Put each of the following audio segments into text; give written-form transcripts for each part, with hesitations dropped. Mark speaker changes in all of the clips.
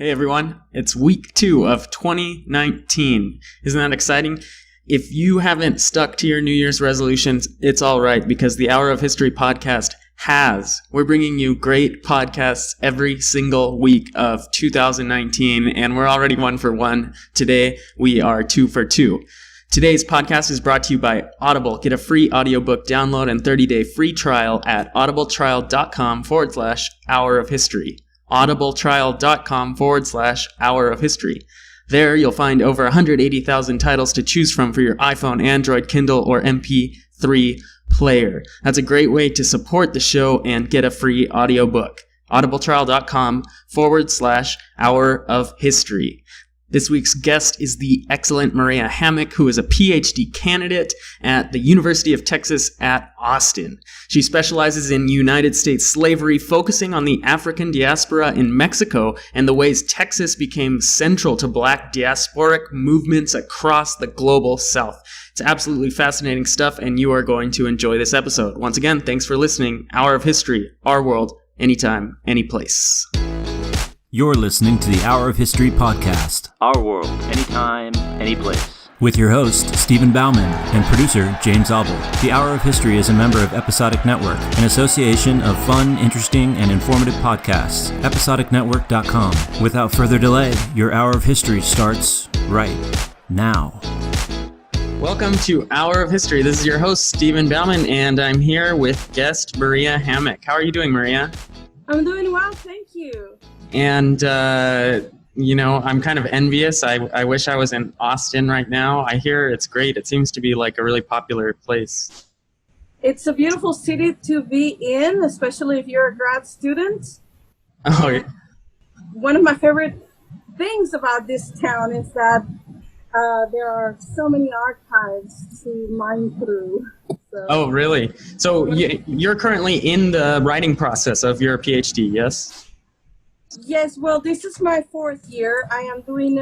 Speaker 1: Hey everyone, it's week 2 of 2019. Isn't that exciting? If you haven't stuck to your New Year's resolutions, it's all right because the Hour of History podcast has. We're bringing you great podcasts every single week of 2019, and we're already 1 for 1. Today, we are 2 for 2. Today's podcast is brought to you by Audible. Get a free audiobook download and 30-day free trial at audibletrial.com/Hour of History. audibletrial.com/Hour of History. There, you'll find over 180,000 titles to choose from for your iPhone, Android, Kindle, or MP3 player. That's a great way to support the show and get a free audiobook. audibletrial.com/Hour of History. This week's guest is the excellent Maria Hammack, who is a PhD candidate at the University of Texas at Austin. She specializes in United States slavery, focusing on the African diaspora in Mexico and the ways Texas became central to Black diasporic movements across the global South. It's absolutely fascinating stuff, and you are going to enjoy this episode. Once again, thanks for listening. Hour of History, our world, anytime, anyplace.
Speaker 2: You're listening to the Hour of History podcast.
Speaker 3: Our world, anytime, anyplace.
Speaker 2: With your host, Stephen Bauman, and producer, James Abel. The Hour of History is a member of Episodic Network, an association of fun, interesting, and informative podcasts. EpisodicNetwork.com. Without further delay, your Hour of History starts right now.
Speaker 1: Welcome to Hour of History. This is your host, Stephen Bauman, and I'm here with guest Maria Hammack. How are you doing, Maria?
Speaker 4: I'm doing well, thank you.
Speaker 1: And, I'm kind of envious. I wish I was in Austin right now. I hear it's great. It seems to be like a really popular place.
Speaker 4: It's a beautiful city to be in, especially if you're a grad student.
Speaker 1: Oh, yeah.
Speaker 4: One of my favorite things about this town is that there are so many archives to mine through. So.
Speaker 1: Oh, really? So you're currently in the writing process of your PhD, yes?
Speaker 4: Yes, well, this is my 4th year. I am doing,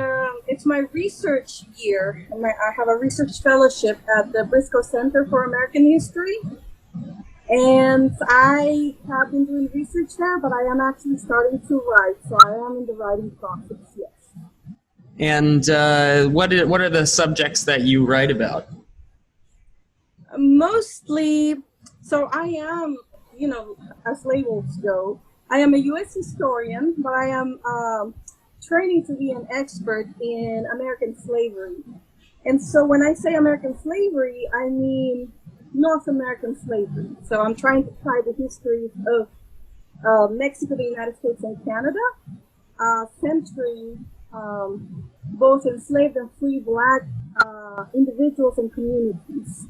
Speaker 4: it's my research year. I have a research fellowship at the Briscoe Center for American History. And I have been doing research there, but I am actually starting to write. So I am in the writing process, yes.
Speaker 1: And what are the subjects that you write about?
Speaker 4: Mostly, so I am, as labels go, I am a U.S. historian, but I am training to be an expert in American slavery. And so when I say American slavery, I mean North American slavery. So I'm trying to tie the histories of Mexico, the United States, and Canada, centering both enslaved and free Black individuals and communities.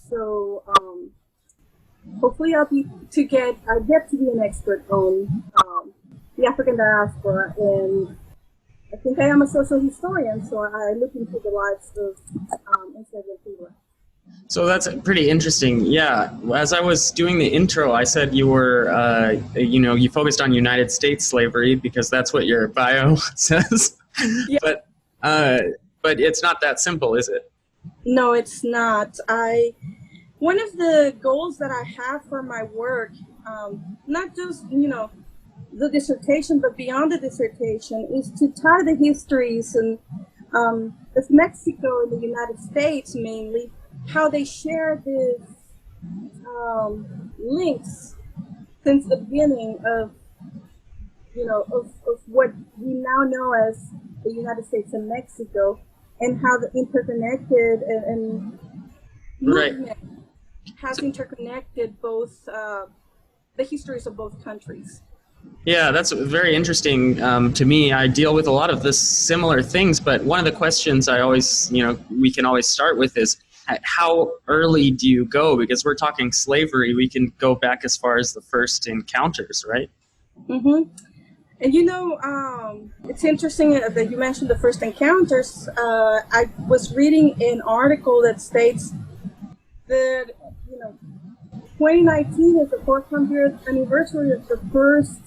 Speaker 4: So hopefully I get to be an expert on the African diaspora, and I think I am a social historian, so I look into the lives of enslaved people.
Speaker 1: So that's pretty interesting. Yeah, as I was doing the intro, I said you were, you focused on United States slavery because that's what your bio says. Yeah. But it's not that simple, is it?
Speaker 4: No, it's not. One of the goals that I have for my work, not just, the dissertation, but beyond the dissertation, is to tie the histories and of Mexico and the United States mainly, how they share these links since the beginning of what we now know as the United States and Mexico, and how the interconnected and movement has interconnected both the histories of both countries.
Speaker 1: Yeah, that's very interesting to me. I deal with a lot of the similar things, but one of the questions I always, we can always start with is how early do you go? Because we're talking slavery, we can go back as far as the first encounters, right?
Speaker 4: Mm-hmm. And it's interesting that you mentioned the first encounters. I was reading an article that states that 2019 is the 400th anniversary of the first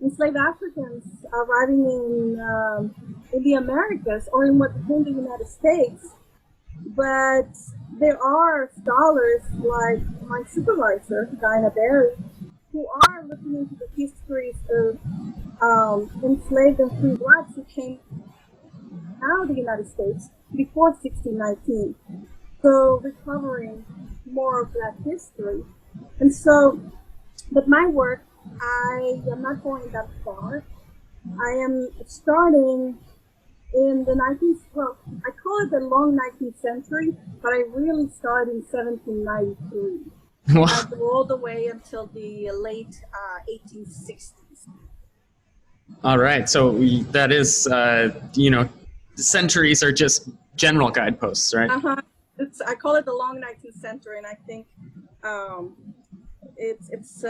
Speaker 4: enslaved Africans arriving in the Americas, or in what became the United States. But there are scholars like my supervisor, Daina Berry, who are looking into the histories of enslaved and free blacks who came out of the United States before 1619. So recovering more of Black history. And so, but my work, I am not going that far. I am starting in the 19th, well, I call it the long 19th century, but I really started in 1793. I go all the way until the late 1860s.
Speaker 1: All right. So that is, centuries are just general guideposts, right?
Speaker 4: Uh-huh. I call it the long 19th century, and I think it's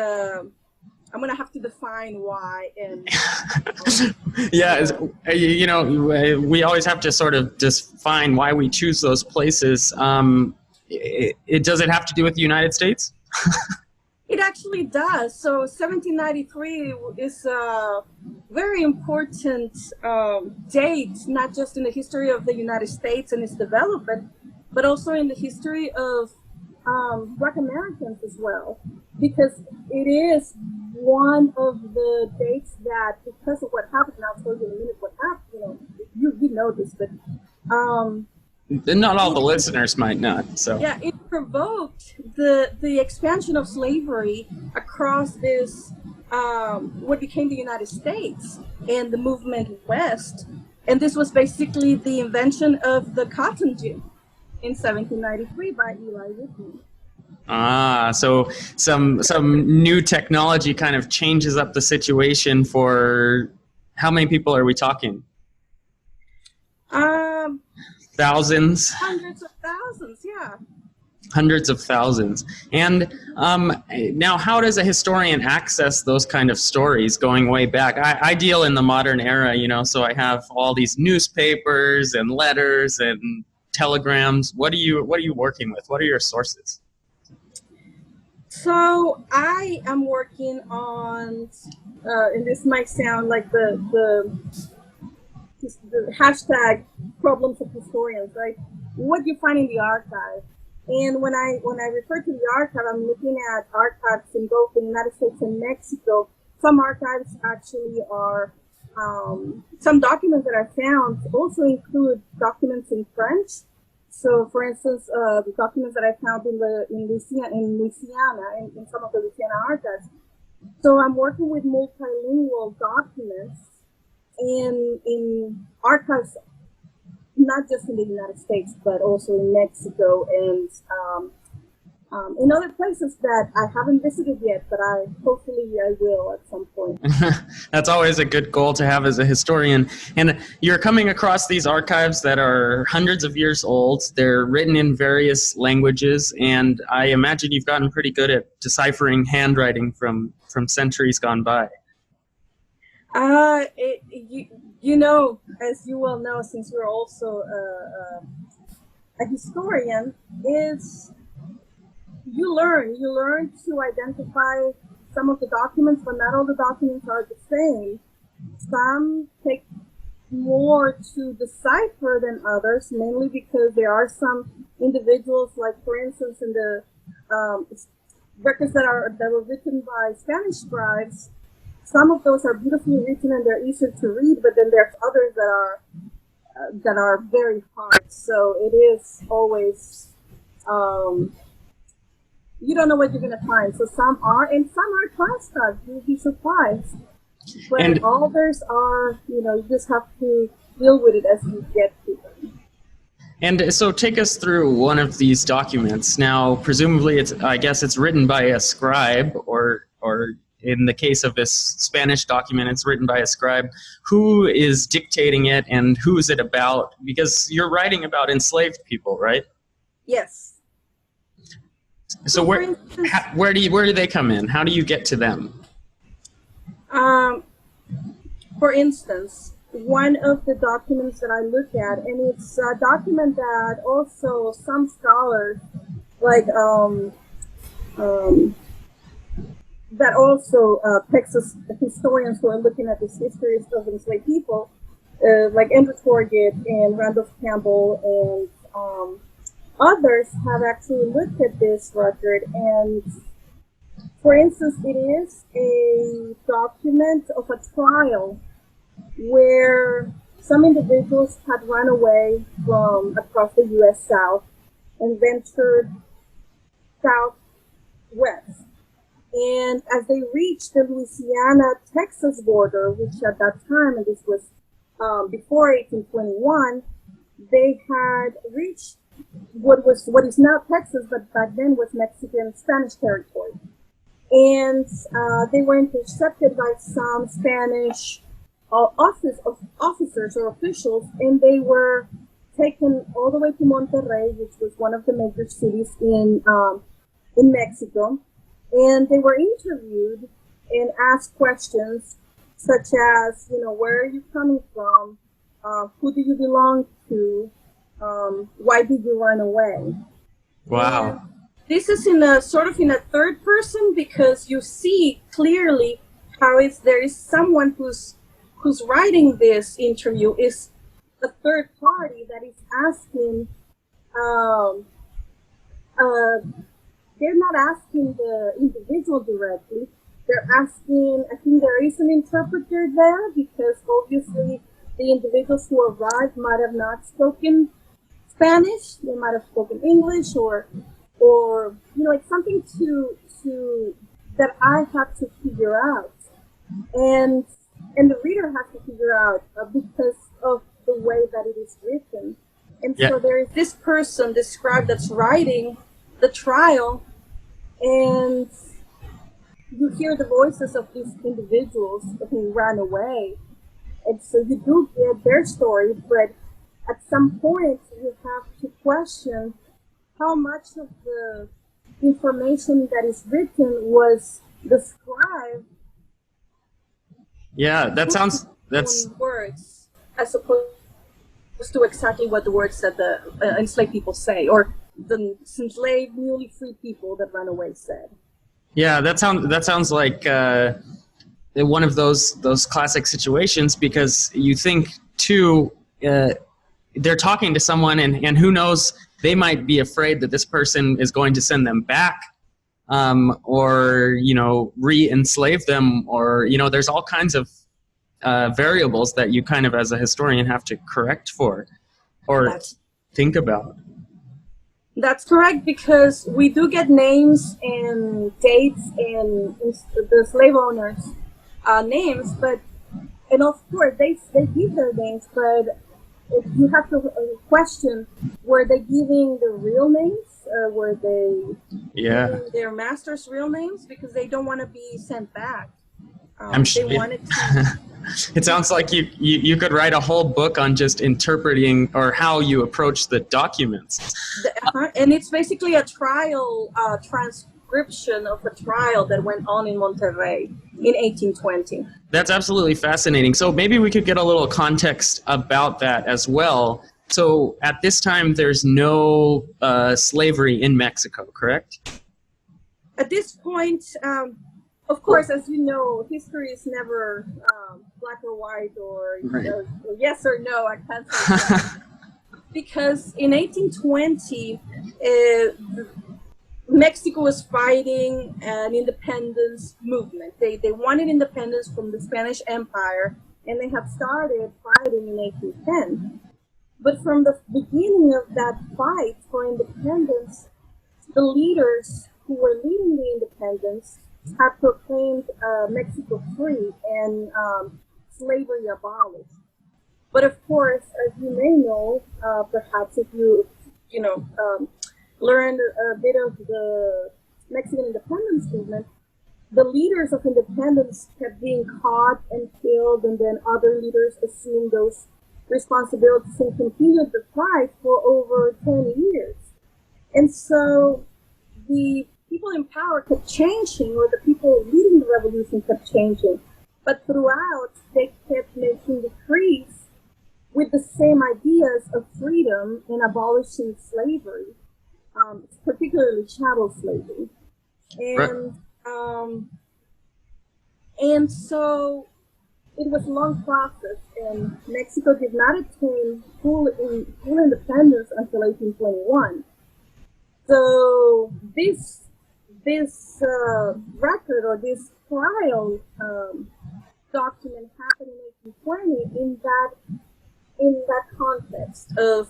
Speaker 4: I'm gonna have to define why. And
Speaker 1: yeah, we always have to sort of define why we choose those places. Does it have to do with the United States?
Speaker 4: It actually does. So 1793 is a very important date, not just in the history of the United States and its development, but also in the history of Black Americans as well, because it is one of the dates that, because of what happened, and I'll tell you in a minute what happened, you know this, but
Speaker 1: not all the listeners might not. So
Speaker 4: yeah, it provoked the expansion of slavery across this what became the United States and the movement west, and this was basically the invention of the cotton gin in 1793 by Eli Whitney.
Speaker 1: Ah, so some new technology kind of changes up the situation for how many people are we talking? Thousands?
Speaker 4: Hundreds of thousands, yeah.
Speaker 1: Hundreds of thousands. And now how does a historian access those kind of stories going way back? I deal in the modern era, so I have all these newspapers and letters and telegrams. What are you working with? What are your sources?
Speaker 4: So I am working on, and this might sound like the hashtag problems of historians, right? What you find in the archive. And when I refer to the archive, I'm looking at archives in both the United States and Mexico. Some archives actually are, some documents that I found also include documents in French. So, for instance, the documents that I found in Louisiana, in some of the Louisiana archives. So I'm working with multilingual documents in archives, not just in the United States, but also in Mexico and in other places that I haven't visited yet, but hopefully I will at some point.
Speaker 1: That's always a good goal to have as a historian. And you're coming across these archives that are hundreds of years old. They're written in various languages, and I imagine you've gotten pretty good at deciphering handwriting from centuries gone by.
Speaker 4: As you well know, since you're also a historian, is you learn to identify some of the documents, but not all the documents are the same. Some take more to decipher than others, mainly because there are some individuals, like for instance in the records that were written by Spanish scribes. Some of those are beautifully written and they're easier to read, but then there's others that are very hard. So it is always you don't know what you're going to find. So some are, and some are classified. You'll be surprised. But others are, you just have to deal with it as you get to them.
Speaker 1: And so take us through one of these documents. Now, presumably, it's written by a scribe, or in the case of this Spanish document, it's written by a scribe. Who is dictating it, and who is it about? Because you're writing about enslaved people, right?
Speaker 4: Yes.
Speaker 1: So where do they come in? How do you get to them?
Speaker 4: For instance, one of the documents that I look at, and it's a document that also some scholars, like that also Texas historians who are looking at this history of enslaved people, like Andrew Torgett and Randolph Campbell and others have actually looked at this record and For instance, it is a document of a trial where some individuals had run away from across the U.S. South and ventured southwest. And as they reached the Louisiana-Texas border, which at that time, and this was before 1821, they had reached what is now Texas, but back then was Mexican Spanish territory. And they were intercepted by some Spanish officers or officials, and they were taken all the way to Monterrey, which was one of the major cities in Mexico. And they were interviewed and asked questions such as, where are you coming from? Who do you belong to? Why did you run away?
Speaker 1: Wow.
Speaker 4: And this is in a third person, because you see clearly how there is someone who's writing this interview is a third party that is asking. They're not asking the individual directly. They're asking, I think there is an interpreter there, because obviously the individuals who arrived might have not spoken Spanish. They might have spoken English, or it's something to that I have to figure out, and the reader has to figure out because of the way that it is written. And so there is this person described that's writing the trial, and you hear the voices of these individuals who ran away. And so you do get their story, but at some point you have to question how much of the information that is written was described.
Speaker 1: Yeah, that's
Speaker 4: words as opposed to exactly what the words that the enslaved people say, or the enslaved, newly free people that ran away said.
Speaker 1: Yeah, that sounds like one of those classic situations, because you think too, they're talking to someone, and who knows, they might be afraid that this person is going to send them back, or re-enslave them, or there's all kinds of variables that you kind of as a historian have to correct for or think about.
Speaker 4: That's correct, because we do get names and dates and the slave owners' names, and of course they give their names, but you have to question: were they giving the real names? Were they giving their masters' real names? Because they don't want to be sent back.
Speaker 1: I'm sure.
Speaker 4: They wanted to.
Speaker 1: It sounds like you could write a whole book on just interpreting or how you approach the documents.
Speaker 4: And it's basically a trial transcription of a trial that went on in Monterrey in 1820.
Speaker 1: That's absolutely fascinating. So maybe we could get a little context about that as well. So at this time, there's no slavery in Mexico, correct?
Speaker 4: At this point, of course, as you know, history is never black or white, or yes or no. I can't say that. Because in 1820, Mexico was fighting an independence movement. They wanted independence from the Spanish Empire, and they had started fighting in 1810. But from the beginning of that fight for independence, the leaders who were leading the independence had proclaimed Mexico free and slavery abolished. But of course, as you may know, perhaps if you learned a bit of the Mexican independence movement, the leaders of independence kept being caught and killed, and then other leaders assumed those responsibilities and continued the fight for over 20 years. And so the people in power kept changing, or the people leading the revolution kept changing. But throughout, they kept making decrees with the same ideas of freedom and abolishing slavery, particularly chattel slavery. And so it was a long process, and Mexico did not attain full independence until 1821. So this this record or this trial document happened in 1820 in that context of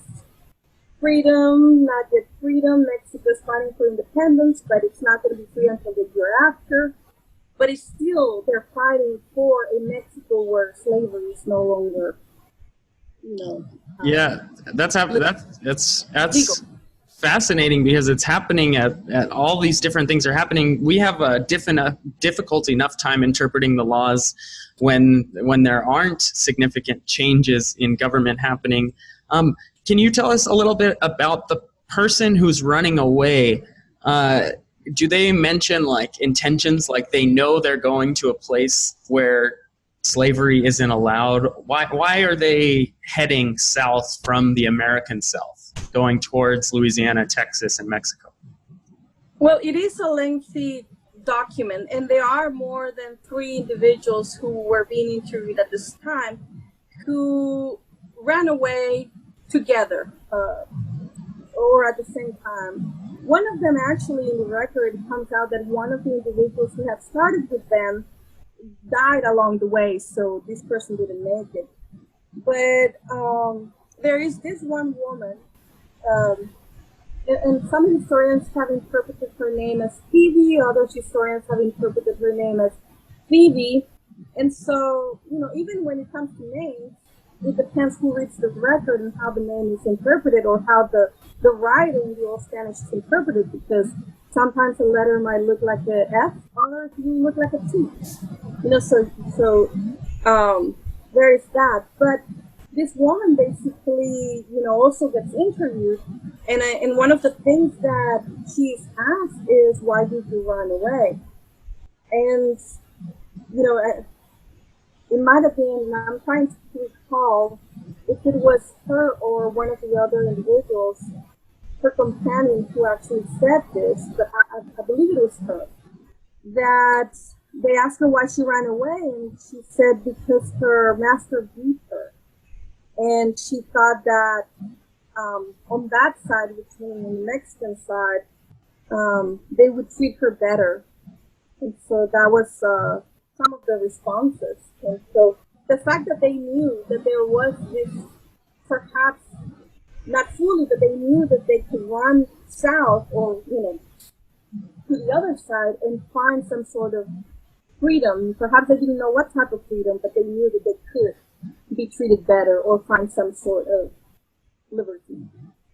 Speaker 4: freedom, not yet freedom. Mexico's fighting for independence, but it's not going to be free until the year after. But it's still, they're fighting for a Mexico where slavery is no longer,
Speaker 1: Yeah, that's
Speaker 4: legal.
Speaker 1: fascinating because it's happening at all these different things are happening. We have a difficult enough time interpreting the laws when there aren't significant changes in government happening. Can you tell us a little bit about the person who's running away? Do they mention like intentions, like they know they're going to a place where slavery isn't allowed? Why are they heading south from the American South, going towards Louisiana, Texas, and Mexico?
Speaker 4: Well, it is a lengthy document, and there are more than 3 individuals who were being interviewed at this time who ran away together or at the same time. One of them, actually, in the record, comes out that one of the individuals who had started with them died along the way, so this person didn't make it. But there is this one woman, and some historians have interpreted her name as Phoebe, other historians have interpreted her name as Phoebe. And so, even when it comes to names, it depends who reads the record and how the name is interpreted, or how the writing in the Old Spanish is interpreted, because sometimes a letter might look like a F, or it can look like a T. So there is that. But this woman basically, also gets interviewed, and one of the things that she's asked is, why did you run away? And, it might have been, I'm trying to recall if it was her or one of the other individuals, her companion, who actually said this, but I believe it was her, that they asked her why she ran away, and she said because her master beat her. And she thought that on that side, which means on the Mexican side, they would treat her better. And so that was some of the responses. And so the fact that they knew that there was this, perhaps not fully, but they knew that they could run south or, to the other side and find some sort of freedom. Perhaps they didn't know what type of freedom, but they knew that they could be treated better or find some sort of liberty.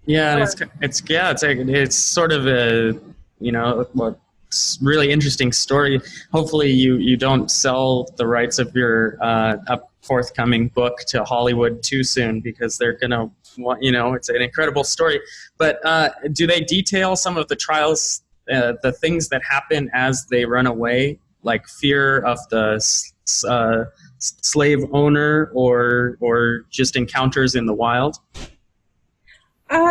Speaker 1: Yeah, it's sort of a really interesting story. Hopefully you don't sell the rights of your forthcoming book to Hollywood too soon, because they're gonna want, it's an incredible story. But do they detail some of the trials, the things that happen as they run away, like fear of the slave owner or just encounters in the wild?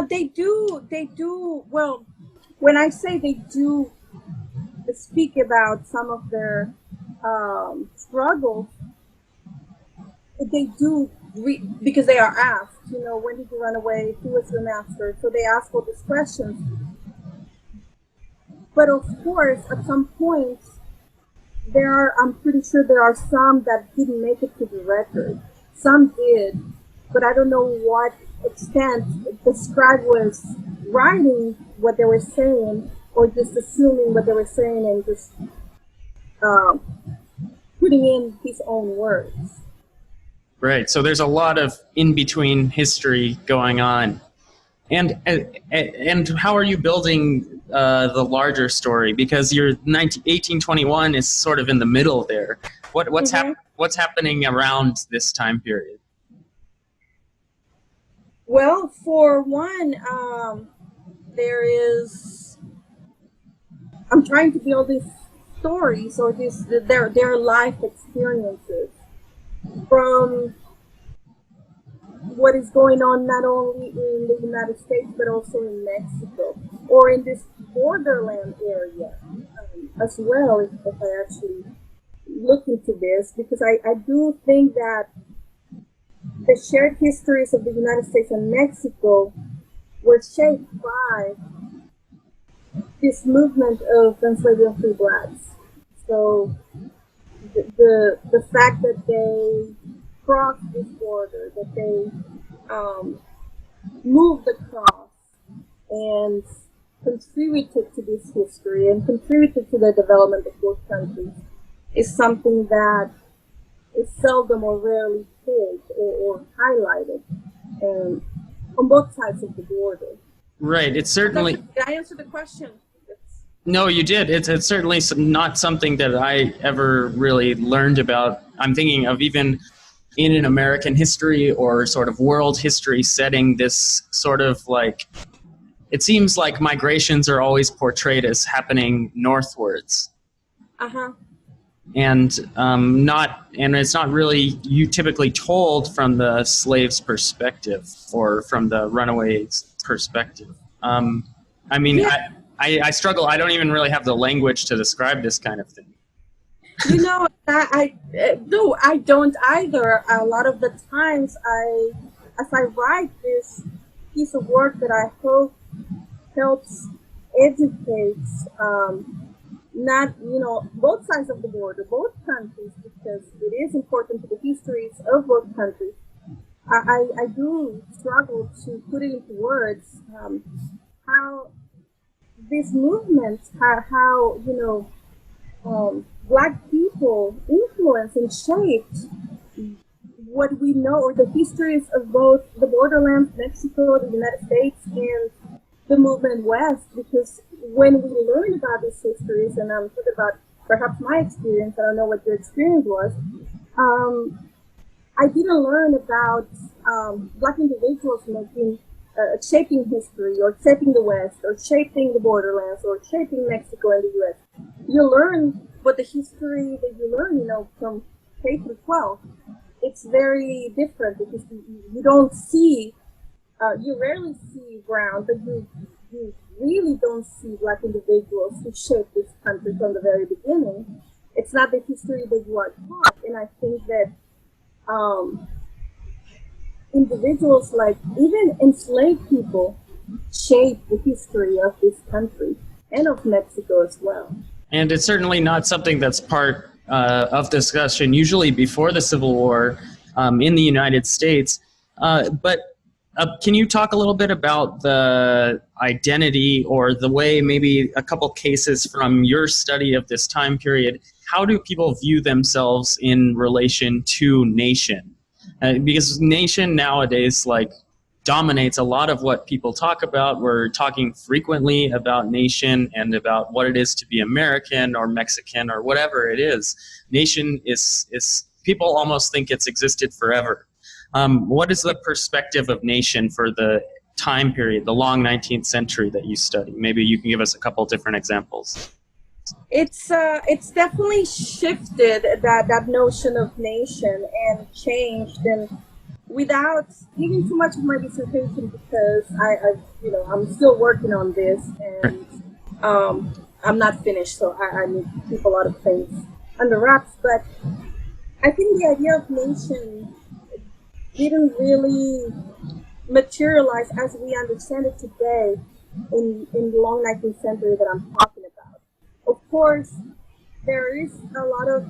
Speaker 4: They do. Well, when I say they do speak about some of their struggles, they do because they are asked, when did you run away? Who was your master? So they ask all these questions. But of course, at some point, I'm pretty sure there are some that didn't make it to the record. Some did, but I don't know what extent the scribe was writing what they were saying, or just assuming what they were saying and just putting in his own words.
Speaker 1: Right. So there's a lot of in-between history going on. And how are you building the larger story? Because your 1821 is sort of in the middle there. What's happening around this time period?
Speaker 4: Well, for one, I'm trying to build these stories or their life experiences from what is going on not only in the United States but also in Mexico or in this borderland area as well, if I actually look into this, because I do think that the shared histories of the United States and Mexico were shaped by this movement of enslaved and free blacks. So the fact that they crossed this border, that they moved across and contributed to this history and contributed to the development of both countries is something that is seldom or rarely told or highlighted on both sides of the border.
Speaker 1: Right. It's certainly.
Speaker 4: Did I answer the question?
Speaker 1: No, you did. It's certainly not something that I ever really learned about. I'm thinking of even in an American history or sort of world history setting, this sort of like, it seems like migrations are always portrayed as happening northwards.
Speaker 4: Uh-huh.
Speaker 1: And it's not really typically told from the slave's perspective or from the runaway's perspective. I mean, yeah. I struggle. I don't even really have the language to describe this kind of thing.
Speaker 4: You know, I don't either. A lot of the times, as I write this piece of work that I hope helps educate, not, both sides of the border, both countries, because it is important to the histories of both countries. I do struggle to put it into words, how this movement, how Black people influence and shaped what we know, or the histories of both the borderlands, Mexico, the United States, and the movement west. Because when we learn about these histories, and I'm talking about perhaps my experience, I don't know what your experience was, I didn't learn about Black individuals shaping history, or shaping the West, or shaping the borderlands, or shaping Mexico and the U.S. You learn, but the history that you learn, from K through 12, it's very different, because you don't see, you rarely see brown, but you really don't see Black individuals who shaped this country from the very beginning. It's not the history that you are taught, and I think that individuals, like even enslaved people, shape the history of this country and of Mexico as well.
Speaker 1: And it's certainly not something that's part of discussion, usually before the Civil War in the United States. But can you talk a little bit about the identity, or the way, maybe a couple cases from your study of this time period, how do people view themselves in relation to nation? Because nation nowadays dominates a lot of what people talk about. We're talking frequently about nation and about what it is to be American or Mexican or whatever it is. Nation is people almost think it's existed forever. What is the perspective of nation for the time period, the long 19th century that you study? Maybe you can give us a couple different examples.
Speaker 4: It's definitely shifted, that notion of nation, and changed, and without giving too much of my dissertation, because I'm still working on this, and I'm not finished, so I need to keep a lot of things under wraps. But I think the idea of nation didn't really materialize as we understand it today in the long 19th century that I'm talking about. Of course, there is a lot of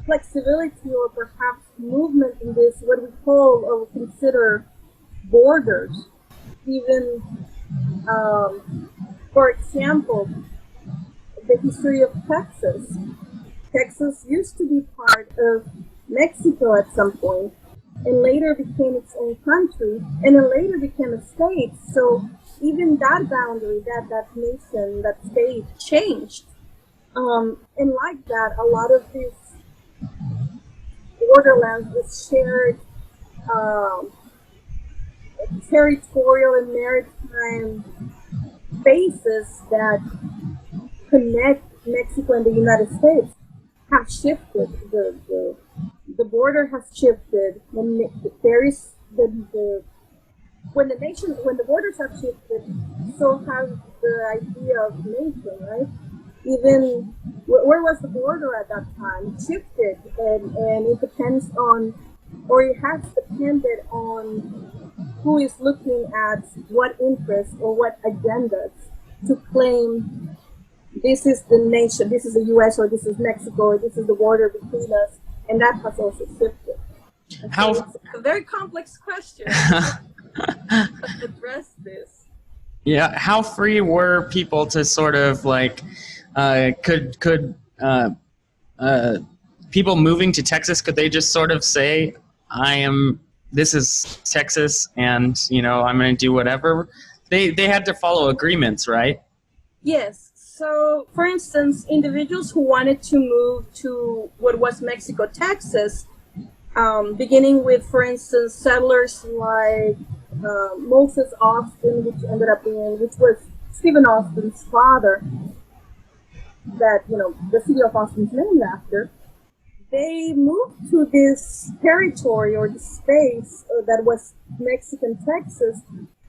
Speaker 4: flexibility, or perhaps movement in this, what we call or consider borders. Even, for example, the history of Texas. Texas used to be part of Mexico at some point, and later became its own country, and then later became a state. So even that boundary, that nation, that state changed. And like that, a lot of this borderlands was shared territorial and maritime bases that connect Mexico and the United States have shifted. The border has shifted. When there is when the borders have shifted, so has the idea of nation, right? Even where was the border at that time? It shifted, and it depends on, or it has depended on who is looking at what interests or what agendas to claim this is the nation, this is the U.S. or this is Mexico or this is the border between us, and that has also shifted.
Speaker 1: How?
Speaker 4: So it's a very complex question to address this.
Speaker 1: Yeah, how free were people to sort of like, could people moving to Texas, could they just sort of say, this is Texas and, I'm going to do whatever? They had to follow agreements, right?
Speaker 4: Yes. So, for instance, individuals who wanted to move to what was Mexico, Texas, beginning with, for instance, settlers like Moses Austin, which was Stephen Austin's father, that, the city of Austin is named after. They moved to this territory or the space that was Mexican Texas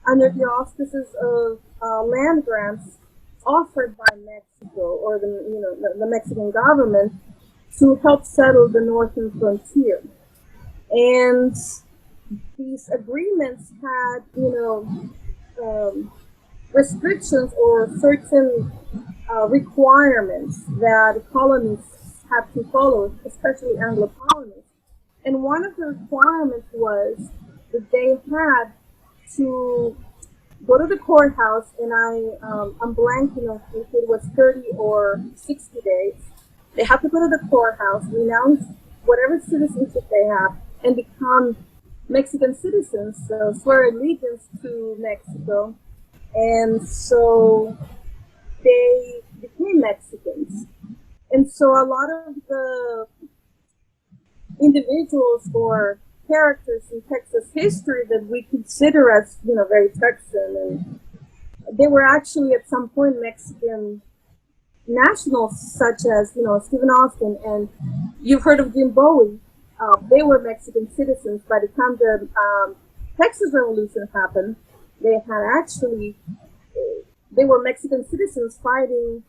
Speaker 4: under the auspices of land grants offered by Mexico or the Mexican government to help settle the northern frontier. And these agreements had, restrictions or certain requirements that colonists had to follow, especially Anglo colonists. And one of the requirements was that they had to go to the courthouse, and I'm blanking on if it was 30 or 60 days. They have to go to the courthouse, renounce whatever citizenship they have, and become Mexican citizens, so swear allegiance to Mexico. And so they became Mexicans. And so a lot of the individuals or characters in Texas history that we consider as, very Texan, and they were actually at some point Mexican nationals, such as, Stephen Austin, and you've heard of Jim Bowie. They were Mexican citizens. By the time the Texas Revolution happened, they were Mexican citizens fighting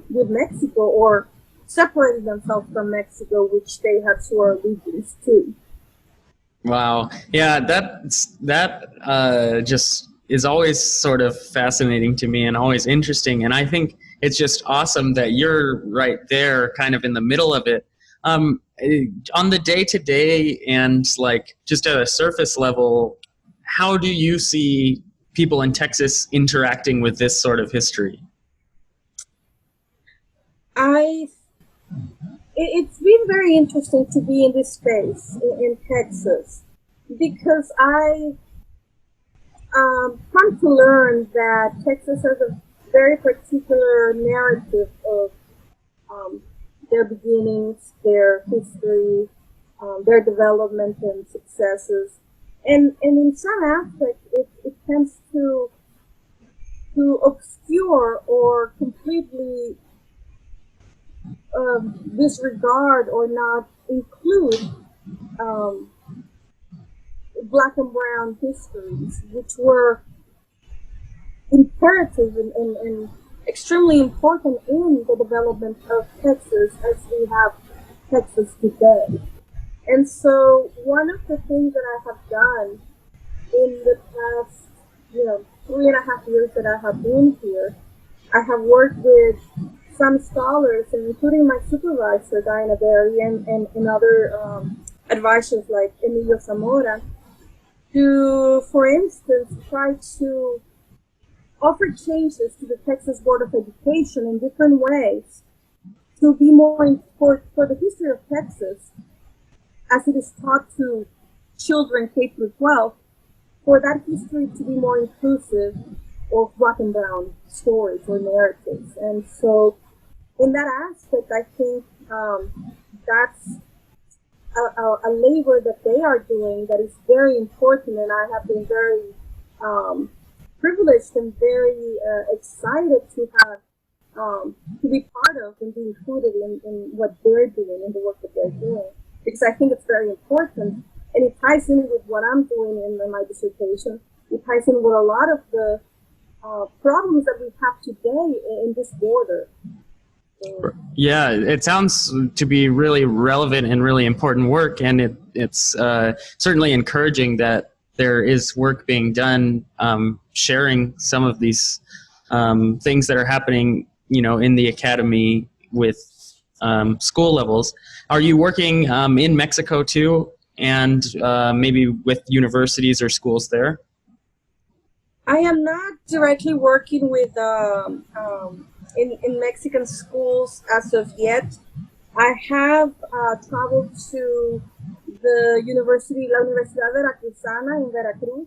Speaker 4: with Mexico or separating themselves from Mexico, which they had swore allegiance to.
Speaker 1: Wow. Yeah, that just is always sort of fascinating to me and always interesting. And I think it's just awesome that you're right there kind of in the middle of it. On the day-to-day and like just at a surface level, how do you see people in Texas interacting with this sort of history?
Speaker 4: It's been very interesting to be in this space in Texas, because I come to learn that Texas has a very particular narrative of their beginnings, their history, their development and successes, and in some aspects it tends to obscure or completely disregard or not include black and brown histories, which were imperative and extremely important in the development of Texas as we have Texas today. And so one of the things that I have done in the past, 3.5 years that I have been here, I have worked with some scholars, including my supervisor, Daina Berry, and other advisors like Emilio Zamora, to, for instance, try to offer changes to the Texas Board of Education in different ways to be more for the history of Texas, as it is taught to children K through 12, for that history to be more inclusive of black and brown stories or narratives. And so in that aspect, I think that's a labor that they are doing that is very important, and I have been very privileged and very excited to have to be part of and be included in what they're doing, in the work that they're doing, because I think it's very important, and it ties in with what I'm doing in my dissertation. It ties in with a lot of the problems that we have today in this border.
Speaker 1: Yeah, it sounds to be really relevant and really important work, and it's certainly encouraging that there is work being done, sharing some of these things that are happening, in the academy with school levels. Are you working in Mexico too, and maybe with universities or schools there?
Speaker 4: I am not directly working with in Mexican schools as of yet. I have traveled to the university, La Universidad Veracruzana in Veracruz,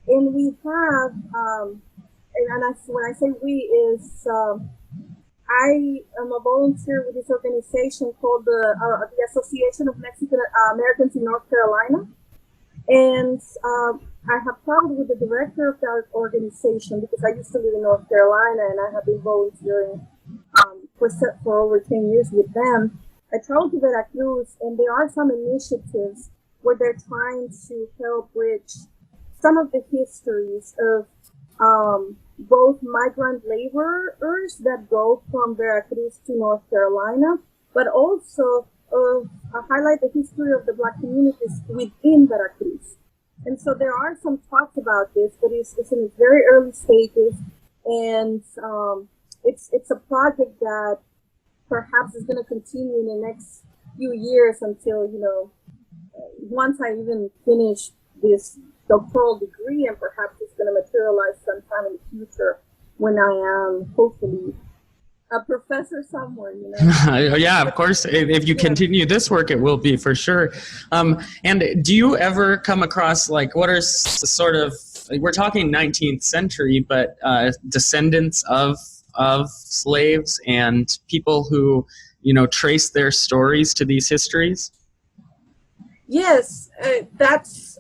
Speaker 4: and we have, when I say we, is I am a volunteer with this organization called the Association of Mexican Americans in North Carolina, and I have traveled with the director of that organization because I used to live in North Carolina and I have been volunteering for over 10 years with them. I traveled to Veracruz, and there are some initiatives where they're trying to help bridge some of the histories of both migrant laborers that go from Veracruz to North Carolina, but also highlight the history of the Black communities within Veracruz. And so there are some talks about this, but it's in its very early stages, and it's a project that perhaps is going to continue in the next few years until, once I even finish this doctoral degree, and perhaps it's going to materialize sometime in the future when I am hopefully a professor somewhere,
Speaker 1: Yeah, of course. If you continue this work, it will be for sure. And do you ever come across, what are sort of, we're talking 19th century, but descendants of slaves and people who, trace their stories to these histories?
Speaker 4: Yes, that's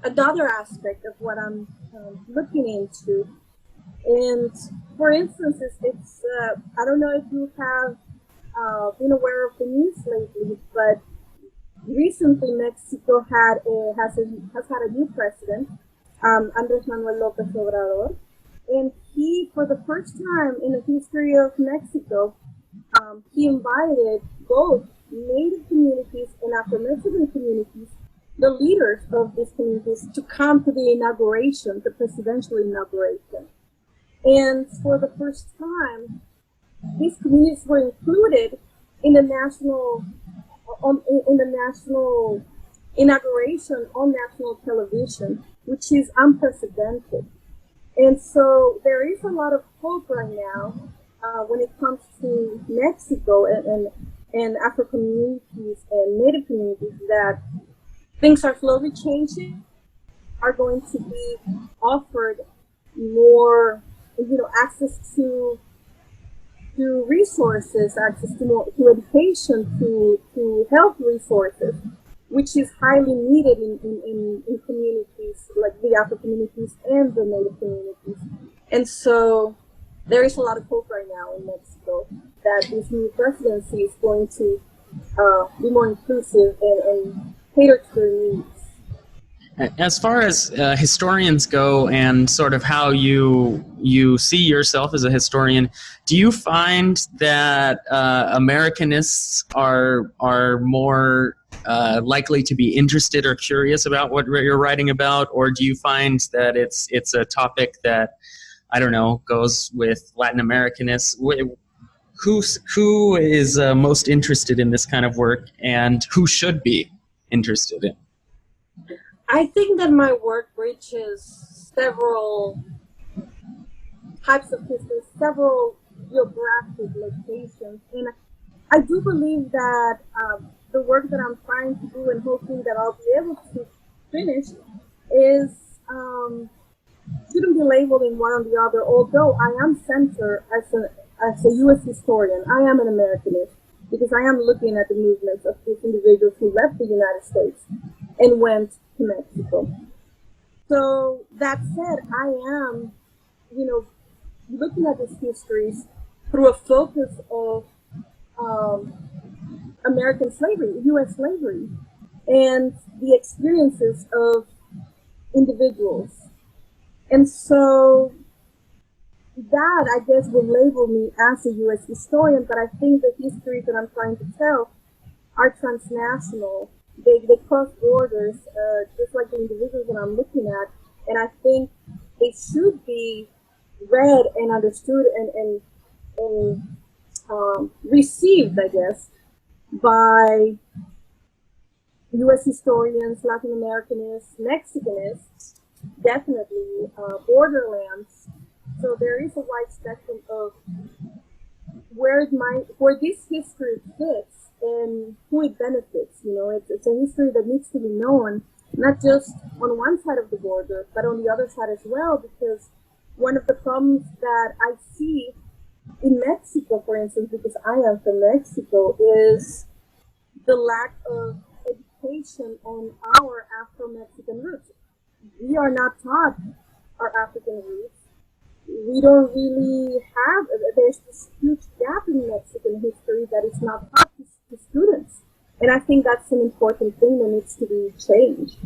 Speaker 4: another aspect of what I'm looking into. And for instance, it's I don't know if you have been aware of the news lately, but recently Mexico has had a new president, Andrés Manuel López Obrador, and he, for the first time in the history of Mexico, he invited both Native communities and Afro-Mexican communities, the leaders of these communities, to come to the inauguration, the presidential inauguration. And for the first time, these communities were included in the national inauguration on national television, which is unprecedented. And so there is a lot of hope right now when it comes to Mexico and Afro communities and Native communities, that things are slowly changing, are going to be offered more, access to resources, access to education, to health resources, which is highly needed in communities like the Afro communities and the Native communities. And so there is a lot of hope right now in Mexico that this new presidency is going to be more inclusive and cater to their needs.
Speaker 1: As far as historians go, and sort of how you see yourself as a historian, do you find that Americanists are more likely to be interested or curious about what you're writing about, or do you find that it's a topic that, I don't know, goes with Latin Americanists? Who is most interested in this kind of work, and who should be interested in?
Speaker 4: I think that my work reaches several types of history, several geographic locations, and I do believe that the work that I'm trying to do and hoping that I'll be able to finish is shouldn't be labeled in one or the other. Although I am centered as a U.S. historian, I am an Americanist because I am looking at the movements of these individuals who left the United States and went to Mexico. So that said, I am, looking at these histories through a focus of American slavery, U.S. slavery, and the experiences of individuals. And so that, I guess, would label me as a U.S. historian, but I think the histories that I'm trying to tell are transnational they cross borders, just like the individuals that I'm looking at, and I think they should be read and understood and received, I guess, by U.S. historians, Latin Americanists, Mexicanists, definitely borderlands. So there is a wide spectrum of where this history fits and who it benefits. It's a history that needs to be known, not just on one side of the border, but on the other side as well, because one of the problems that I see in Mexico, for instance, because I am from Mexico, is the lack of education on our Afro-Mexican roots. We are not taught our African roots. We don't really have, there's this huge gap in Mexican history that is not taught to students. And I think that's an important thing that needs to be changed.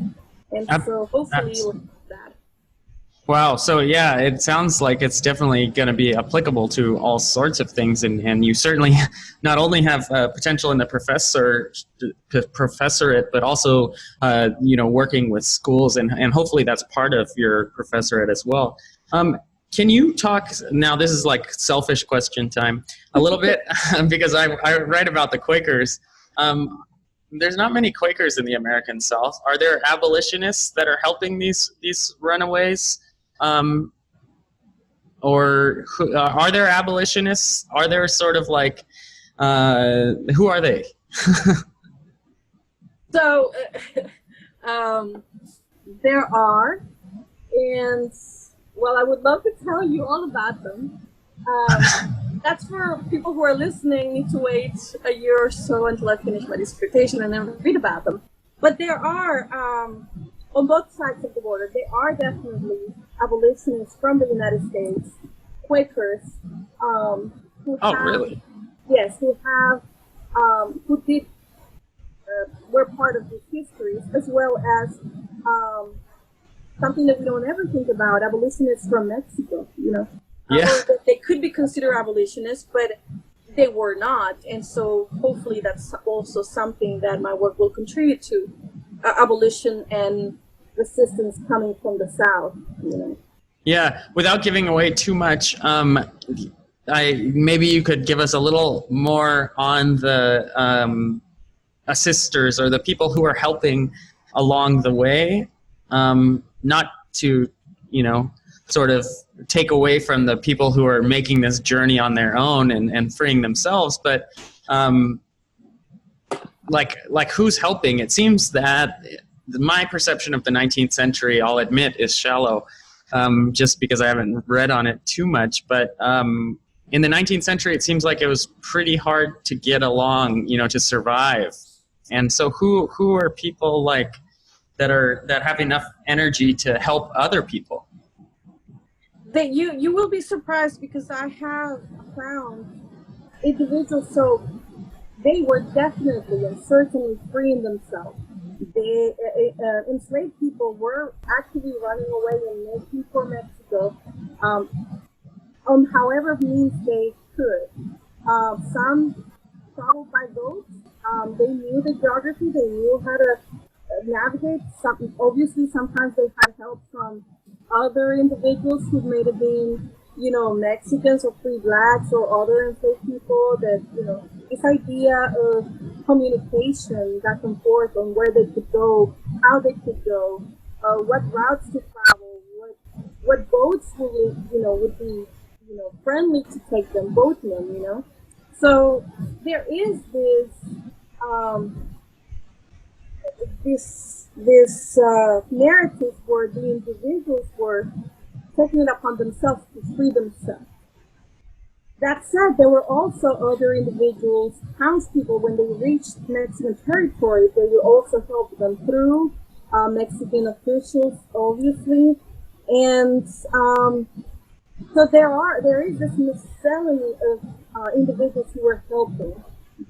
Speaker 4: And so hopefully we'll do that.
Speaker 1: Wow. So yeah, it sounds like it's definitely going to be applicable to all sorts of things. And you certainly not only have potential in the professorate, but also, working with schools, and hopefully that's part of your professorate as well. Can you talk, now this is like selfish question time, a little bit, because I write about the Quakers. There's not many Quakers in the American South. Are there abolitionists that are helping these runaways? Or are there abolitionists? Are there sort of like, who are they?
Speaker 4: So, there are, and well, I would love to tell you all about them. That's for people who are listening, need to wait a year or so until I finish my dissertation and then read about them. But there are, on both sides of the border, there are definitely abolitionists from the United States, Quakers, who
Speaker 1: really?
Speaker 4: Yes, who were part of these histories, as well as something that we don't ever think about, abolitionists from Mexico,
Speaker 1: Yeah.
Speaker 4: They could be considered abolitionists, but they were not. And so hopefully that's also something that my work will contribute to, abolition and resistance coming from the South,
Speaker 1: Yeah, without giving away too much, maybe you could give us a little more on the assisters or the people who are helping along the way, not to, sort of take away from the people who are making this journey on their own and freeing themselves, but like who's helping? It seems that my perception of the 19th century, I'll admit, is shallow, just because I haven't read on it too much. But in the 19th century, it seems like it was pretty hard to get along, to survive. And so who are people like that have enough energy to help other people?
Speaker 4: That you will be surprised, because I have found individuals, so they were definitely and certainly freeing themselves. Enslaved people were actively running away and making for Mexico on however means they could. Some traveled by boat. They knew the geography. They knew how to navigate. Obviously, sometimes they had help from other individuals who may have been, Mexicans or free blacks or other enslaved people. That this idea of communication back and forth on where they could go, how they could go, what routes to travel, what boats would be friendly to take them, boatmen, So there is this narrative where the individuals were taking it upon themselves to free themselves. That said, there were also other individuals, townspeople, when they reached Mexican territory, they would also help them through, Mexican officials, obviously. And so there is this miscellany of individuals who were helping.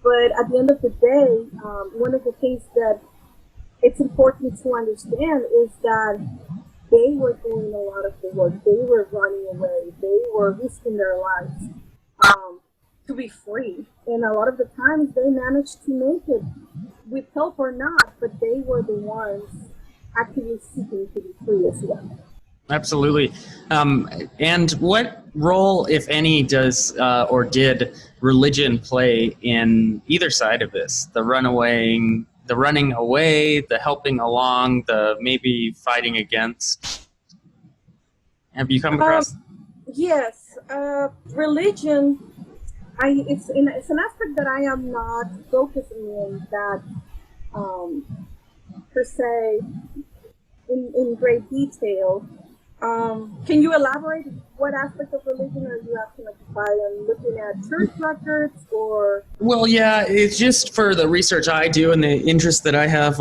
Speaker 4: But at the end of the day, one of the things that it's important to understand is that they were doing a lot of the work. They were running away. They were risking their lives. to be free. And a lot of the times they managed to make it with help or not, but they were the ones actively seeking to be free as well.
Speaker 1: Absolutely. And what role, if any, does or did religion play in either side of this? The running away, the helping along, the maybe fighting against? Have you come across?
Speaker 4: Yes. Religion, it's an aspect that I am not focusing in that per se in great detail. Can you elaborate what aspect of religion are you asking, like by looking at church records or?
Speaker 1: Well, yeah, it's just for the research I do and the interest that I have.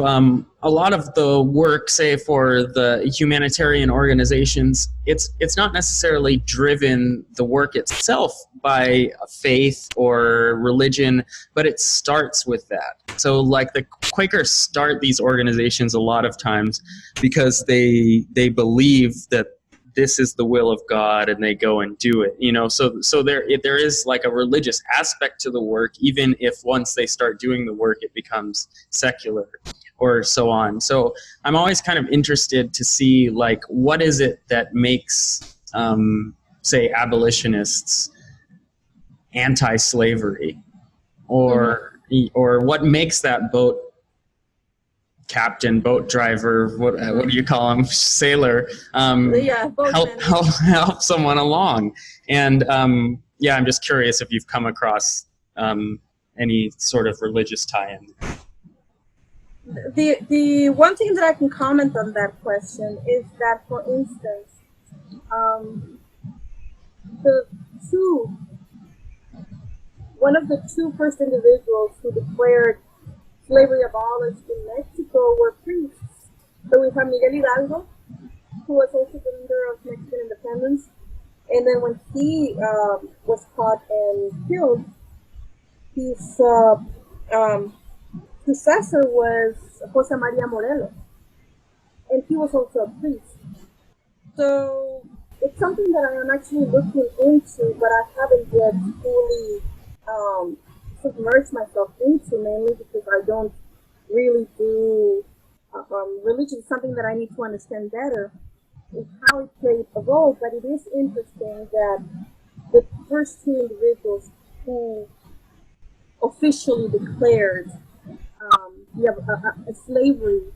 Speaker 1: A lot of the work, say for the humanitarian organizations, it's not necessarily driven the work itself by faith or religion, but it starts with that. So, like the Quakers start these organizations a lot of times because they believe that this is the will of God, and they go and do it. So there is like a religious aspect to the work, even if once they start doing the work, it becomes secular, or so on. So I'm always kind of interested to see, like, what is it that makes, say, abolitionists anti-slavery, or what makes that boat captain, boat driver, what do you call him, sailor, help someone along. And I'm just curious if you've come across any sort of religious tie-in.
Speaker 4: The one thing that I can comment on that question is that, for instance, one of the two first individuals who declared slavery abolished in Mexico were priests. So we have Miguel Hidalgo, who was also the leader of Mexican independence. And then when he was caught and killed, his successor was Jose Maria Morelos. And he was also a priest. So it's something that I am actually looking into, but I haven't yet fully submerge myself into, mainly because I don't really do religion is something that I need to understand better, is how it played a role. But it is interesting that the first two individuals who officially declared a slavery,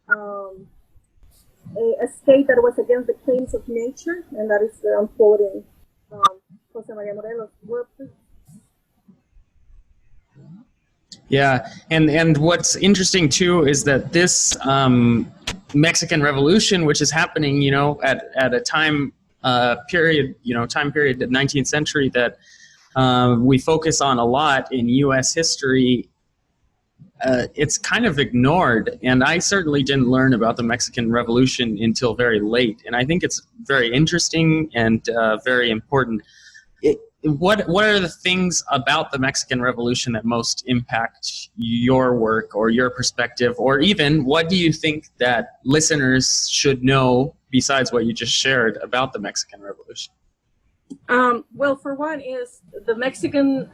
Speaker 4: a state that was against the claims of nature, and that is, I'm quoting Jose Maria Morelos, were priests.
Speaker 1: Yeah, and what's interesting too is that this Mexican Revolution, which is happening, at a time period, the 19th century that we focus on a lot in U.S. history, it's kind of ignored. And I certainly didn't learn about the Mexican Revolution until very late. And I think it's very interesting and very important. What are the things about the Mexican Revolution that most impact your work or your perspective, or even what do you think that listeners should know besides what you just shared about the Mexican Revolution?
Speaker 4: Well, for one is the Mexican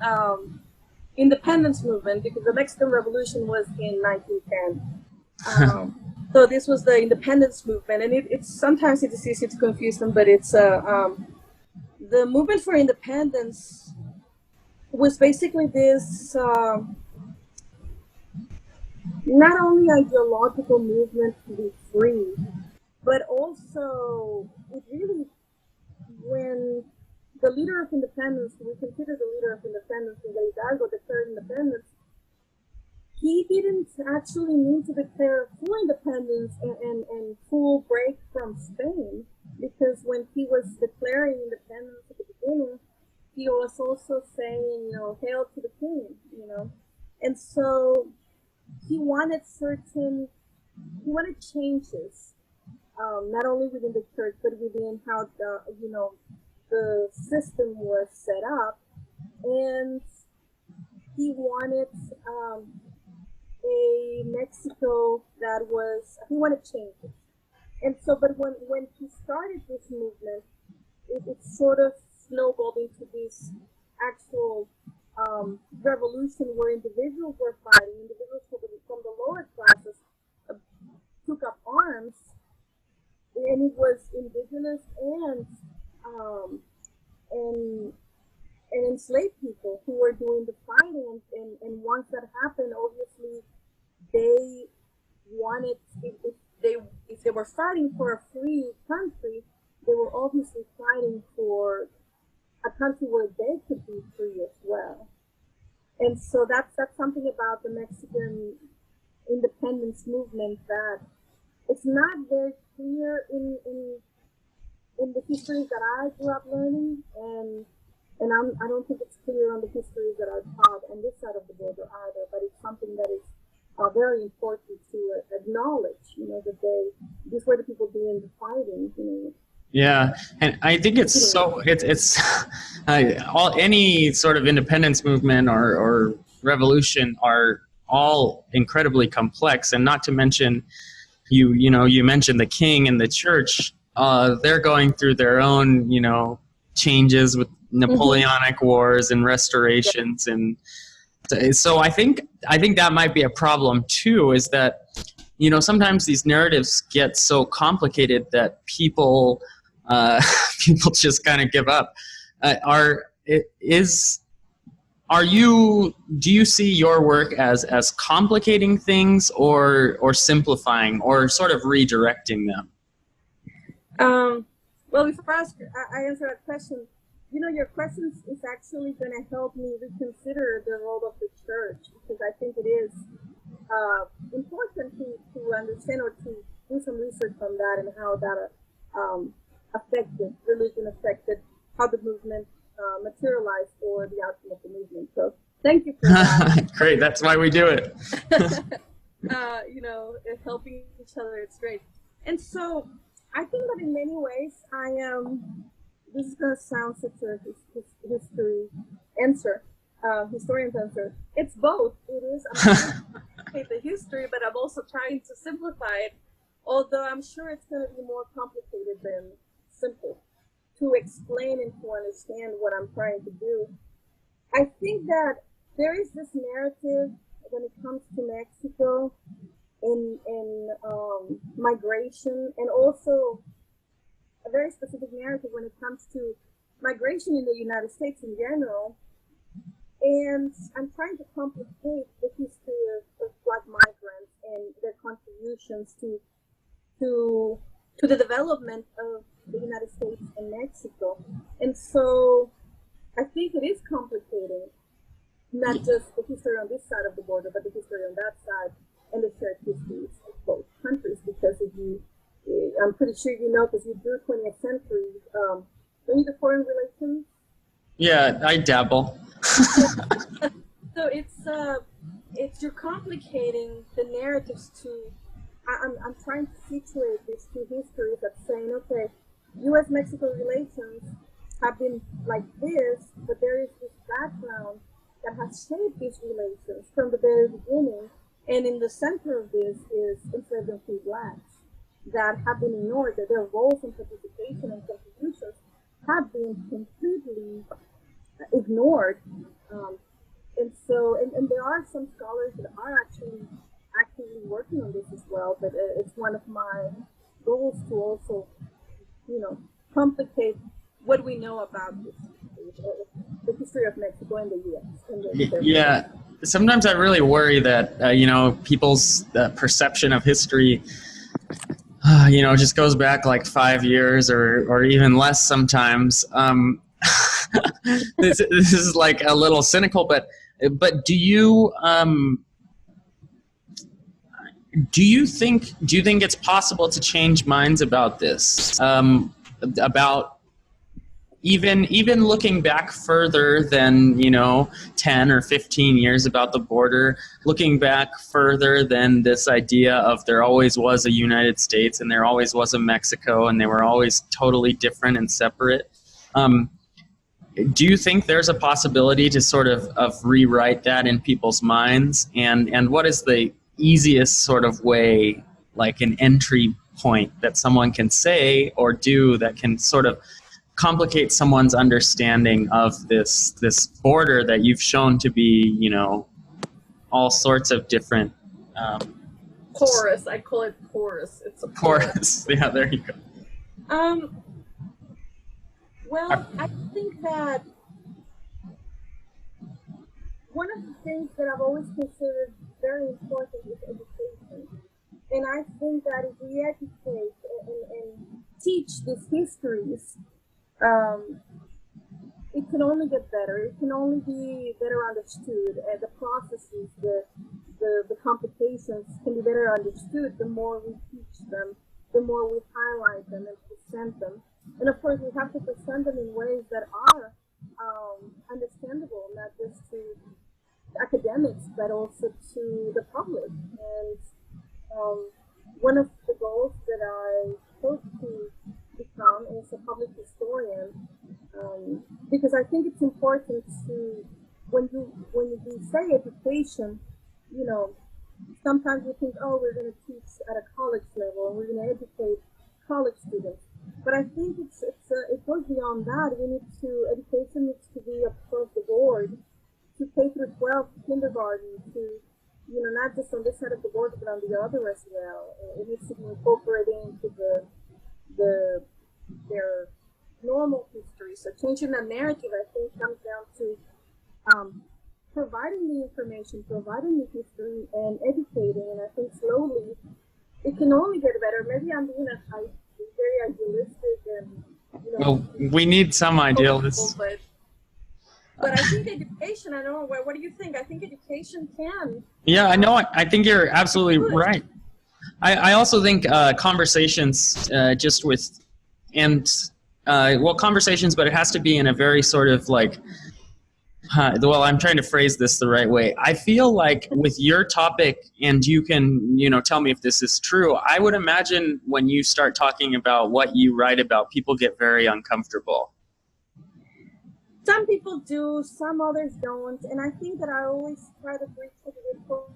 Speaker 4: independence movement, because the Mexican Revolution was in 1910. So this was the independence movement, and it's sometimes it is easy to confuse them, but it's the movement for independence was basically this not only ideological movement to be free, but also it really, when the leader of independence, we consider the leader of independence, Miguel Hidalgo, declared independence, he didn't actually need to declare full independence and full break from Spain, because when he was declaring independence at the beginning, he was also saying, hail to the king, And so he wanted changes, not only within the church, but within how the system was set up. And he wanted a Mexico that he wanted changes. And so, but when he started this movement, it sort of snowballed into this actual revolution where individuals were fighting, individuals from the lower classes took up arms, and it was indigenous and enslaved people who were doing the fighting, and once that happened, obviously they wanted, if they were fighting for a free country, they were obviously fighting for a country where they could be free as well. And so that's something about the Mexican independence movement that it's not very clear in the histories that I grew up learning, and I don't think it's clear on the histories that are taught on this side of the border either, but it's something that is very important to acknowledge, that these were the people doing the fighting,
Speaker 1: Yeah, and I think it's any sort of independence movement or revolution are all incredibly complex, and not to mention, you mentioned the king and the church. They're going through their own, changes with Napoleonic wars and restorations, and so I think that might be a problem too. Is that sometimes these narratives get so complicated that people just kind of give up. Do you see your work as complicating things or simplifying or sort of redirecting them?
Speaker 4: Well, before I answer that question, your question is actually going to help me reconsider the role of the church, because I think it is important to understand or to do some research on that and how that religion affected how the movement materialized or the outcome of the movement. So thank you for that.
Speaker 1: Great, that's why we do it.
Speaker 4: Helping each other, it's great. And so I think that in many ways this is going to sound such a historian's answer. It's both. It is, I'm trying to complicate the history, but I'm also trying to simplify it, although I'm sure it's going to be more complicated than simple to explain and to understand what I'm trying to do. I think that there is this narrative when it comes to Mexico in migration, and also a very specific narrative when it comes to migration in the United States in general. And I'm trying to complicate the history of Black migrants and their contributions to the development of the United States and Mexico. And so I think it is complicating, not just the history on this side of the border, but the history on that side and the shared histories of both countries. Because I'm pretty sure because you do 20th century, don't you do foreign relations?
Speaker 1: Yeah, I dabble.
Speaker 4: So it's you're complicating the narratives to. I'm trying to situate these two histories of saying, okay, U.S.-Mexico relations have been like this, but there is this background that has shaped these relations from the very beginning, and in the center of this is enslaved and free blacks that have been ignored, that their roles and participation and contributions have been completely ignored. And there are some scholars that are actually actively working on this as well, but it's one of my goals to also, complicate what we know about the history of Mexico and the U.S.
Speaker 1: Yeah, sometimes I really worry that, people's perception of history, just goes back like 5 years or even less sometimes. This is like a little cynical, but do you think it's possible to change minds about this? About even looking back further than 10 or 15 years about the border, looking back further than this idea of there always was a United States and there always was a Mexico and they were always totally different and separate. Do you think there's a possibility to sort of rewrite that in people's minds? And what is the easiest sort of way, like an entry point that someone can say or do that can sort of complicate someone's understanding of this border that you've shown to be, all sorts of different
Speaker 4: porous. I call it porous. It's a
Speaker 1: porous. Yeah, there you go.
Speaker 4: Well, I think that one of the things that I've always considered very important is education. And I think that if we educate and teach these histories, it can only get better. It can only be better understood. And the processes, the complications can be better understood the more we teach them, the more we highlight them and present them. And of course, we have to present them in ways that are understandable, not just to academics, but also to the public. And one of the goals that I hope to become is a public historian, because I think it's important to, when you say education, sometimes we think, oh, we're going to teach at a college level, and we're going to educate college students. But I think it goes beyond that. Education needs to be across the board, to K through 12, kindergarten, to, not just on this side of the border, but on the other as well. It needs to be incorporated into their normal history. So changing the narrative, I think, comes down to providing the information, providing the history, and educating. And I think slowly it can only get better. Maybe I'm being very idealistic and,
Speaker 1: Well, we need some idealists.
Speaker 4: But I think education, I don't know, what do you think? I think education can.
Speaker 1: Yeah, I know. I think you're absolutely right. I also think conversations conversations, but it has to be in a very sort of like, I'm trying to phrase this the right way. I feel like with your topic, and you can, tell me if this is true, I would imagine when you start talking about what you write about, people get very uncomfortable.
Speaker 4: Some people do, some others don't, and I think that I always try to bring to the report.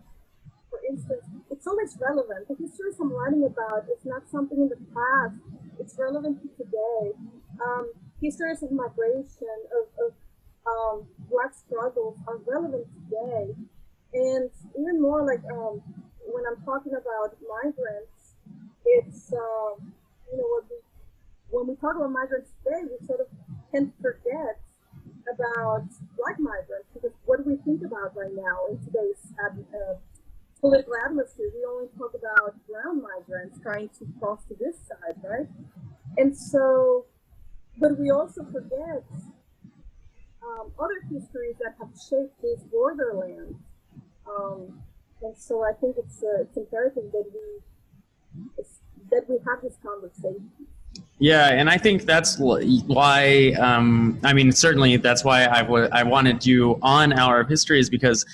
Speaker 4: For instance, it's always relevant. The histories I'm writing about is not something in the past, it's relevant to today. Histories of migration, of Black struggles are relevant today. And even more like when I'm talking about migrants, it's, when we talk about migrants today, we sort of tend to forget about Black migrants, because what do we think about right now in today's political atmosphere? We only talk about brown migrants trying to cross to this side, right? And so, but we also forget other histories that have shaped these borderlands. And so I think it's imperative that we have this conversation.
Speaker 1: Yeah, and I think that's why, certainly that's why I wanted you on Hour of History, is because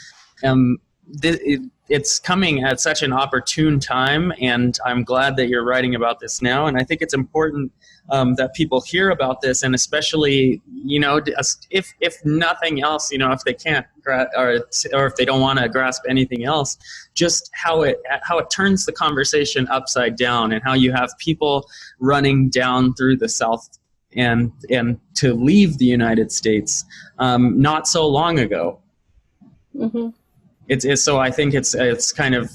Speaker 1: it's coming at such an opportune time, and I'm glad that you're writing about this now, and I think it's important that people hear about this, and especially, if nothing else, if they can't or if they don't want to grasp anything else, just how it turns the conversation upside down, and how you have people running down through the South and to leave the United States not so long ago. Mm-hmm. So I think it's kind of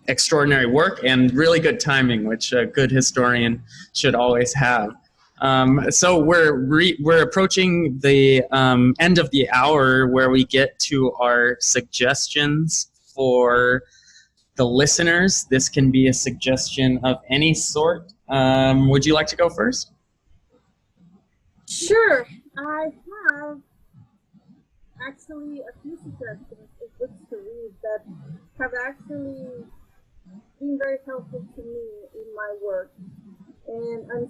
Speaker 1: extraordinary work and really good timing, which a good historian should always have. So we're approaching the end of the hour, where we get to our suggestions for the listeners. This can be a suggestion of any sort. Would you like to go first?
Speaker 4: Sure. I have actually a few suggestions of books to read that have actually been very helpful to me in my work. And a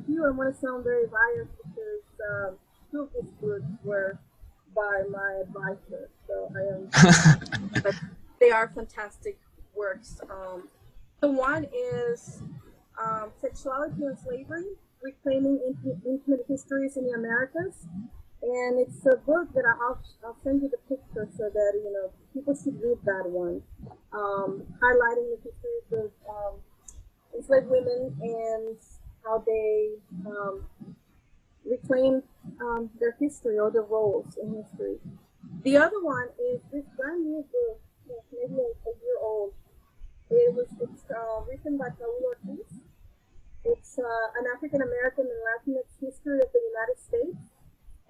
Speaker 4: few I want to sound very biased, because two of these books were by my advisor. So but they are fantastic works. The one is Sexuality and Slavery, Reclaiming Intimate Histories in the Americas. And it's a book that I'll send you the picture so that, people should read that one. Highlighting the histories of enslaved women and how they reclaim their history or their roles in history. The other one is this brand new book, maybe a year old. It's written by Paul Ortiz. It's an African American and Latinx history of the United States,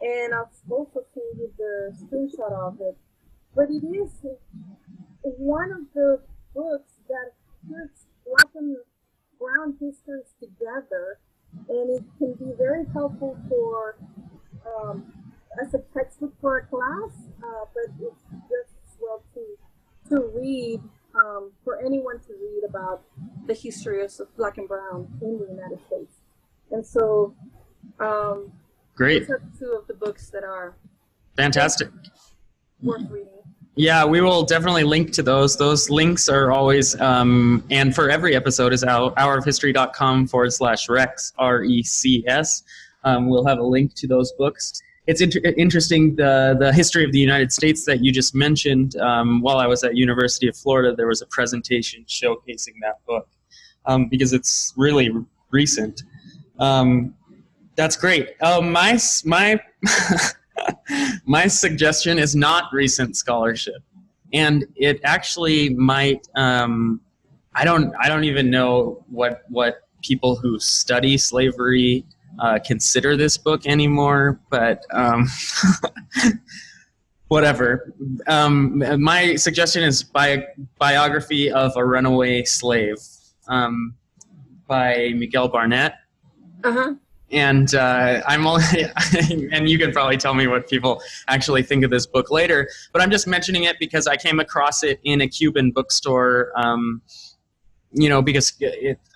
Speaker 4: and I'll also send you the screenshot of it. But it is one of the books that puts Black and Brown histories together, and it can be very helpful for as a textbook for a class, but it's just as well to read, for anyone to read about the history of Black and Brown in the United States. And so,
Speaker 1: great.
Speaker 4: those are two of the books that are
Speaker 1: fantastic,
Speaker 4: worth reading.
Speaker 1: Yeah, we will definitely link to those. Those links are always, and for every episode is hourofhistory.com/recs, RECS. We'll have a link to those books. It's interesting, the history of the United States that you just mentioned. While I was at University of Florida, there was a presentation showcasing that book because it's really recent. That's great. My my suggestion is not recent scholarship, and it actually might. I don't even know what people who study slavery consider this book anymore, but whatever. My suggestion is biography of a runaway slave by Miguel Barnett. And I'm only, and you can probably tell me what people actually think of this book later, but I'm just mentioning it because I came across it in a Cuban bookstore, because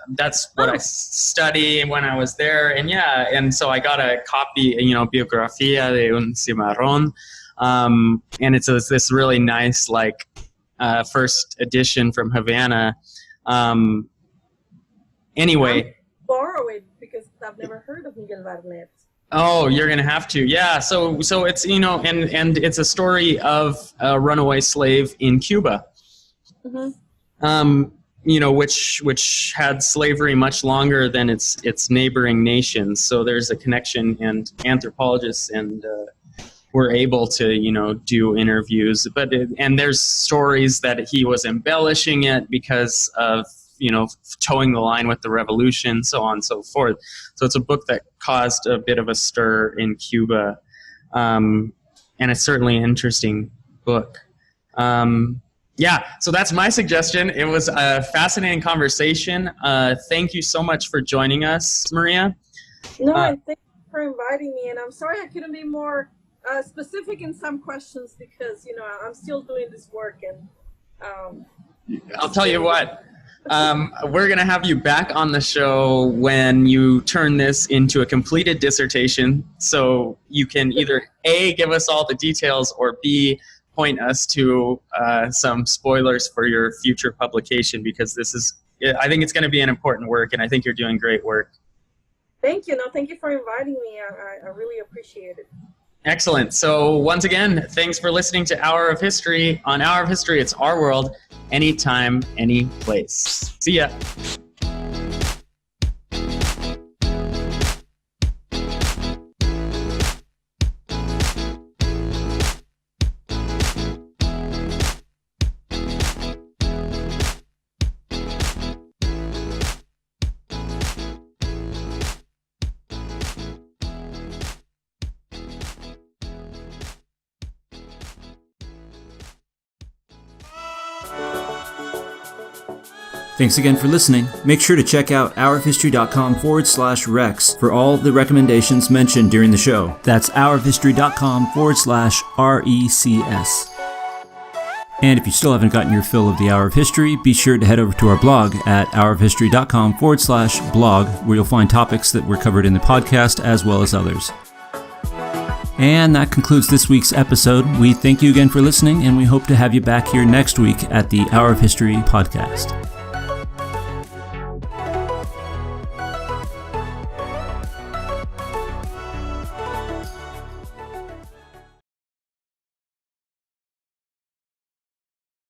Speaker 1: that's what I study when I was there, and so I got a copy, Biografía de un Cimarrón, and it's this really nice, first edition from Havana. Anyway.
Speaker 4: Borrow it because I've never heard of Miguel Barnett.
Speaker 1: Oh, you're gonna have to, yeah. So it's and it's a story of a runaway slave in Cuba. Which had slavery much longer than its neighboring nations. So there's a connection, and anthropologists were able to do interviews. And there's stories that he was embellishing it because of towing the line with the revolution, so on and so forth. So it's a book that caused a bit of a stir in Cuba, and it's certainly an interesting book. So that's my suggestion. It was a fascinating conversation. Thank you so much for joining us, Maria.
Speaker 4: No, thank you for inviting me, and I'm sorry I couldn't be more specific in some questions because, I'm still doing this work, and
Speaker 1: I'll tell you what. We're going to have you back on the show when you turn this into a completed dissertation, so you can either A, give us all the details, or B, point us to some spoilers for your future publication, because I think it's going to be an important work, and I think you're doing great work.
Speaker 4: Thank you. No, thank you for inviting me. I really appreciate it.
Speaker 1: Excellent. So once again, thanks for listening to Hour of History. On Hour of History, it's our world, anytime, any place. See ya.
Speaker 2: Thanks again for listening. Make sure to check out hourofhistory.com/recs for all the recommendations mentioned during the show. That's hourofhistory.com/recs. And if you still haven't gotten your fill of the Hour of History, be sure to head over to our blog at hourofhistory.com/blog, where you'll find topics that were covered in the podcast as well as others. And that concludes this week's episode. We thank you again for listening, and we hope to have you back here next week at the Hour of History podcast.